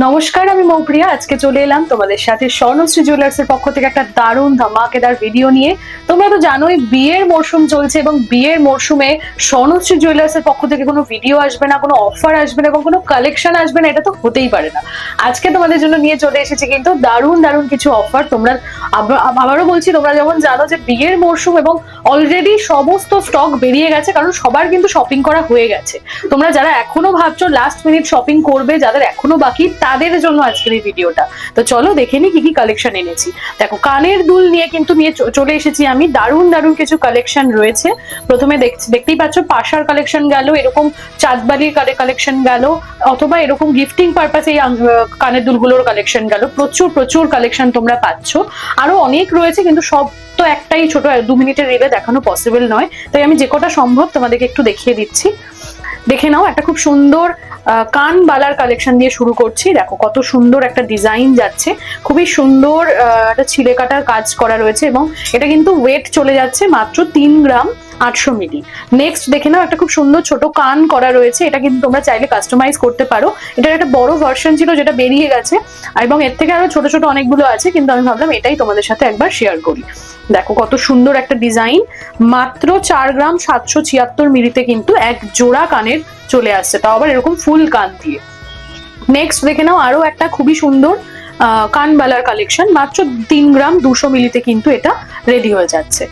নমস্কার, আমি মৌপ্রিয়া। আজকে চলে এলাম তোমাদের সাথে স্বর্ণশ্রী জুয়েলার্স এর পক্ষ থেকে একটা দারুণ ধামাকেদার ভিডিও নিয়ে। তোমরা তো জানোই বিয়ের মরশুম চলছে এবং বিয়ের মরশুমে স্বর্ণশ্রী জুয়েলার্স এর পক্ষ থেকে কোনো ভিডিও আসবে না, কোনো অফার আসবে না এবং কোনো কালেকশন আসবে না, এটা তো হতেই পারে না। আজকে তোমাদের জন্য নিয়ে চলে এসেছি কিন্তু দারুণ দারুণ কিছু অফার। তোমরা আবারও বলছি, তোমরা যেমন জানো যে বিয়ের মরশুম এবং অলরেডি সমস্ত স্টক বেরিয়ে গেছে, কারণ সবার কিন্তু শপিং করা হয়ে গেছে। তোমরা যারা এখনো ভাবছো লাস্ট মিনিট শপিং করবে, যাদের এখনো বাকি, তাদের জন্য আজকের এই ভিডিওটা। তো চলো দেখে নি কি কি কালেকশন এনেছি। দেখো, কানের দুল নিয়ে কিন্তু চলে এসেছি আমি। দারুণ দারুণ কিছু কালেকশন রয়েছে। প্রথমে দেখতেই পাচ্ছ পাশার কালেকশন গেল, এরকম চাঁদবালির কালেকশন গেল, অথবা এরকম গিফটিং পারপাসে এই কানের দুলগুলোর কালেকশন গেল। প্রচুর প্রচুর কালেকশন তোমরা পাচ্ছ। আরো অনেক রয়েছে, কিন্তু সব তো একটাই ছোট 2 মিনিটের রিলে দেখানো পসিবল নয়, তাই আমি যে কটা সম্ভব তোমাদেরকে একটু দেখিয়ে দিচ্ছি। দেখে নাও, একটা খুব সুন্দর কান বালার কালেকশন দিয়ে শুরু করছি। দেখো কত সুন্দর একটা ডিজাইন যাচ্ছে, খুবই সুন্দর একটা ছিলে কাটার কাজ করা রয়েছে এবং এটা কিন্তু ওয়েট চলে যাচ্ছে মাত্র 3 গ্রাম 800 মিলি। নেক্সট দেখে নাও, একটা খুব সুন্দর ছোট কান করা রয়েছে। এটা কিন্তু তোমরা চাইলে কাস্টমাইজ করতে পারো। এটার একটা বড় ভার্সন ছিল যেটা বেরিয়ে গেছে, এবং এর থেকে আরো ছোট ছোট অনেকগুলো আছে, কিন্তু আমি ভাবলাম এটাই তোমাদের সাথে একবার শেয়ার করি। দেখো কত সুন্দর একটা ডিজাইন, মাত্র 4 গ্রাম 776 মিলিতে কিন্তু এক জোড়া কানের চলে আসছে, তাও আবার এরকম ফুল কান দিয়ে। নেক্সট দেখে নাও, আরো একটা খুবই সুন্দর কানবালার কালেকশন, মাত্র 3 গ্রাম 200 মিলিতে কিন্তু এটা রেডি হয়ে যাচ্ছে।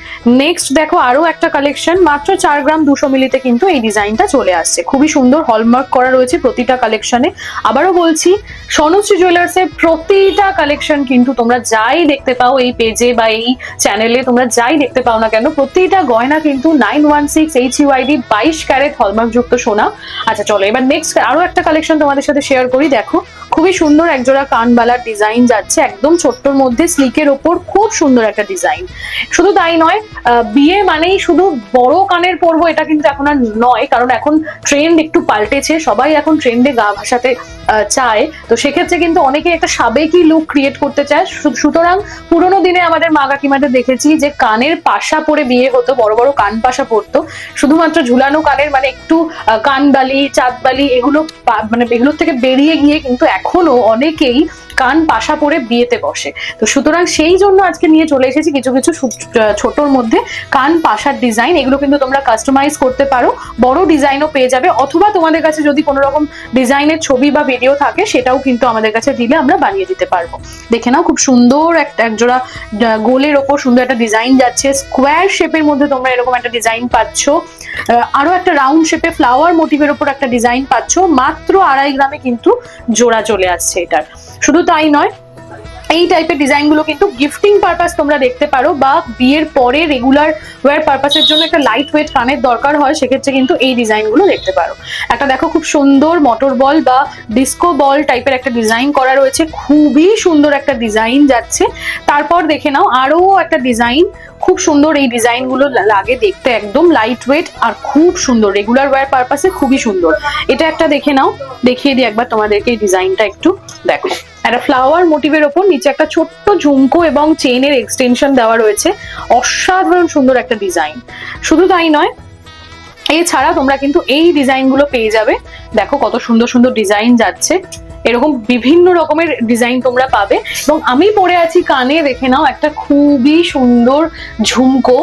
নেক্সট দেখো, আরো একটা কালেকশন, মাত্র 4 গ্রাম 200 মিলিতে কিন্তু এই ডিজাইনটা চলে আসছে। খুবই সুন্দর হলমার্ক করা রয়েছে প্রতিটা কালেকশনে। আবারও বলছি, স্বর্ণশ্রী জুয়েলার্স এর প্রতিটা কালেকশন কিন্তু তোমরা যাই দেখতে পাও এই পেজে বা এই চ্যানেলে, তোমরা যাই দেখতে পাও না কেন, প্রতিটা গয়না কিন্তু 916 HUID 22 ক্যারেট হলমার্ক যুক্ত সোনা। আচ্ছা চলো এবার নেক্সট আরো একটা কালেকশন তোমাদের সাথে শেয়ার করি। দেখো খুবই সুন্দর একজোড়া কানবালার ডিজাইন যাচ্ছে, একদম ছোট্টর মধ্যে স্লিকের ওপর, খুব সুন্দর একটা ডিজাইন। শুধু তাই নয়, বিয়ে মানেই শুধু বড় কানের পরবো এটা কিন্তু এখন আর নয়, কারণ এখন ট্রেন্ড একটু পাল্টেছে, সবাই এখন ট্রেন্ডে গা ভাসাতে চায়। তো সেক্ষেত্রে কিন্তু অনেকে একটা সাবেকি লুক ক্রিয়েট করতে চায়। সুতরাং পুরোনো দিনে আমাদের মা কাকিমাদের দেখেছি যে কানের পাশা পরে বিয়ে হতো, বড় বড় কান পাশা পরতো। শুধুমাত্র ঝুলানো কানের মানে একটু কানবালি চাঁদবালি এগুলো মানে এগুলোর থেকে বেরিয়ে গিয়ে কিন্তু এখনো অনেকেই কান পাশা পরে বিয়েতে বসে। তো সুতরাং সেই জন্য আজকে নিয়ে চলে এসেছি কিছু কিছু ছোটর মধ্যে কান পাশার ডিজাইন। এগুলো কিন্তু তোমরা কাস্টমাইজ করতে পারো, বড় ডিজাইনও পেয়ে যাবে, অথবা তোমাদের কাছে যদি কোনো রকম ডিজাইনের ছবি বা ভিডিও থাকে সেটাও কিন্তু আমাদের কাছে দিলে আমরা বানিয়ে দিতে পারবো। দেখে নাও, খুব সুন্দর একজোড়া গোলের ওপর সুন্দর একটা ডিজাইন যাচ্ছে, স্কোয়ার শেপের মধ্যে তোমরা এরকম একটা ডিজাইন পাচ্ছ। আরো একটা রাউন্ড শেপে ফ্লাওয়ার মোটিভের ওপর একটা ডিজাইন পাচ্ছ, মাত্র 2.5 গ্রামে কিন্তু জোড়া চলে আসছে এটার। শুধু তাই নয়, এই টাইপের ডিজাইন গুলো কিন্তু গিফটিং পারপাস তোমরা দেখতে পারো, বা বিয়ের পরে রেগুলার ওয়্যার পারপাসের জন্য একটা লাইট ওয়েট কানের দরকার হয়, সেক্ষেত্রে কিন্তু এই ডিজাইন গুলো দেখতে পারো। একটা দেখো খুব সুন্দর মোটর বল বা ডিস্কো বল টাইপের একটা ডিজাইন করা রয়েছে, খুবই সুন্দর একটা ডিজাইন যাচ্ছে। তারপর দেখে নাও আরো একটা ডিজাইন, খুব সুন্দর। এই ডিজাইন গুলো লাগে দেখতে একদম লাইট ওয়েট আর খুব সুন্দর, রেগুলার ওয়্যার পারপাসে খুবই সুন্দর। এটা একটা দেখে নাও, দেখিয়ে দিই একবার তোমাদেরকে এই ডিজাইনটা একটু। দেখো একটা ফ্লাওয়ার মোটিভের ওপর নিচে একটা ছোট্ট ঝুমকো এবং চেইনের এক্সটেনশন দেওয়া রয়েছে, অসাধারণ সুন্দর একটা ডিজাইন। শুধু তাই নয়, এছাড়া তোমরা কিন্তু এই ডিজাইন গুলো পেয়ে যাবে। দেখো কত সুন্দর সুন্দর ডিজাইন যাচ্ছে, এরকম বিভিন্ন রকমের ডিজাইন তোমরা পাবে। এবং আমি পরে আছি কানে, দেখে নাও একটা খুবই সুন্দর ঝুমকো,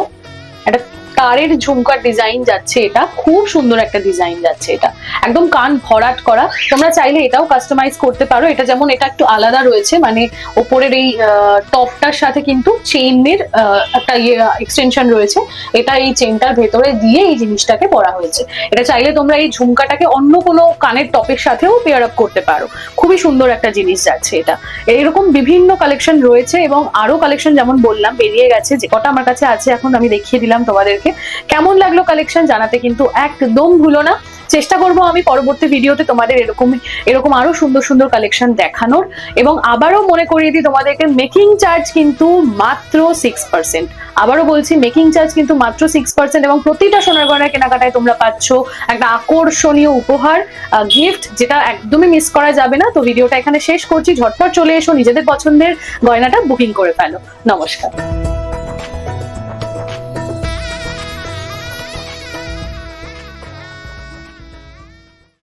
একটা তারের ঝুমকার ডিজাইন যাচ্ছে, এটা খুব সুন্দর একটা ডিজাইন যাচ্ছে, এটা একদম কান ভরাট করা। তোমরা চাইলে এটাও কাস্টমাইজ করতে পারো। এটা যেমন এটা একটু আলাদা রয়েছে, মানে ওপরের এই টপটার সাথে কিন্তু চেইনের একটা এক্সটেনশন রয়েছে, এটা এই চেইনটার ভেতরে দিয়ে এই জিনিসটাকে পরা হয়েছে। এটা চাইলে তোমরা এই ঝুমকাটাকে অন্য কোনো কানের টপের সাথেও পেয়ার আপ করতে পারো, খুবই সুন্দর একটা জিনিস যাচ্ছে এটা। এরকম বিভিন্ন কালেকশন রয়েছে এবং আরো কালেকশন যেমন বললাম বেরিয়ে গেছে, যে কটা আমার কাছে আছে এখন আমি দেখিয়ে দিলাম তোমাদেরকে। কেমন লাগলো কালেকশন জানাতে কিন্তু একদম ভুলো না। চেষ্টা করবো আমি পরবর্তী ভিডিওতে তোমাদের এরকম আরো সুন্দর সুন্দর কালেকশন দেখানোর। এবং আবারও মনে করিয়ে দিই তোমাদেরকে, মেকিং চার্জ কিন্তু মাত্র 6%। আবারও বলছি, মেকিং চার্জ কিন্তু মাত্র 6%, এবং প্রতিটা সোনার গয়নার কেনাকাটায় তোমরা পাচ্ছ একটা আকর্ষণীয় উপহার, গিফট, যেটা একদমই মিস করা যাবে না। তো ভিডিওটা এখানে শেষ করছি, ঝটপট চলে এসো, নিজেদের পছন্দের গয়নাটা বুকিং করে ফেলো। নমস্কার।